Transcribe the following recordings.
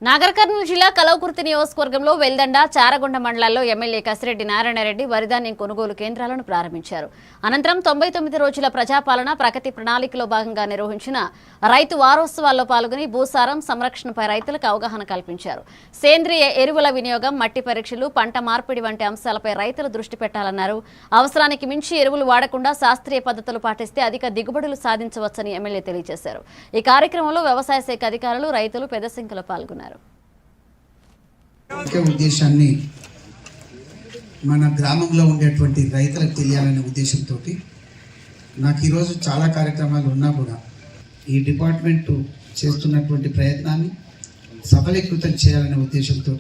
నాగర్ కర్నూలు జిల్లా కలవకుర్తి నియోజకవర్గంలో వెల్దండ చారగొండ మండలాల్లో ఎమ్మెల్యే కసిరెడ్డి నారాయణరెడ్డి వరిధాన్యం కొనుగోలు కేంద్రాలను ప్రారంభించారు. అనంతరం 99 రోజుల ప్రజాపాలన ప్రగతి ప్రణాళికలో భాగంగా నిర్వహించిన రైతు వారోత్సవాల్లో పాల్గొని భూసారం సంరక్షణపై రైతులకు అవగాహన కల్పించారు. సేంద్రియ ఎరువుల వినియోగం, మట్టి పరీక్షలు, పంట మార్పిడి వంటి అంశాలపై రైతులు దృష్టి పెట్టాలన్నారు. అవసరానికి మించి ఎరువులు వాడకుండా శాస్త్రీయ పద్ధతులు పాటిస్తే అధిక దిగుబడులు సాధించవచ్చని ఎమ్మెల్యే తెలియజేశారు. ఈ కార్యక్రమంలో వ్యవసాయ శాఖ అధికారులు, రైతులు పెద్ద సంఖ్యలో పాల్గొన్నారు. ముఖ్య ఉద్దేశాన్ని మన గ్రామంలో ఉండేటువంటి రైతులకు తెలియాలనే ఉద్దేశంతో నాకు ఈరోజు చాలా కార్యక్రమాలు ఉన్నా కూడా ఈ డిపార్ట్మెంట్ చేస్తున్నటువంటి ప్రయత్నాన్ని సఫలీకృతం చేయాలనే ఉద్దేశంతో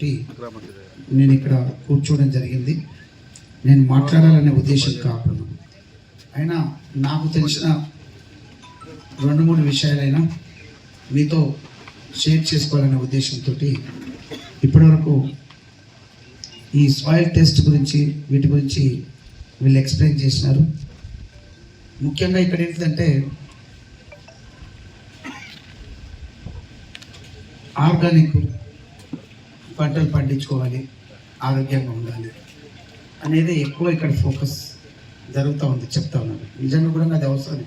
నేను ఇక్కడ కూర్చోవడం జరిగింది. నేను మాట్లాడాలనే ఉద్దేశం కాకుండా అయినా నాకు తెలిసిన 2-3 విషయాలైనా మీతో షేర్ చేసుకోవాలనే ఉద్దేశంతో ఇప్పటివరకు ఈ సాయిల్ టెస్ట్ గురించి వీటి గురించి వీళ్ళు ఎక్స్ప్లెయిన్ చేసినారు. ముఖ్యంగా ఇక్కడ ఏంటంటే ఆర్గానిక్ పంటలు పండించుకోవాలి, ఆరోగ్యంగా ఉండాలి అనేది ఎక్కువ ఇక్కడ ఫోకస్ జరుగుతూ ఉంది. చెప్తా ఉన్నాను, నిజంగా కూడా అది అవసరం.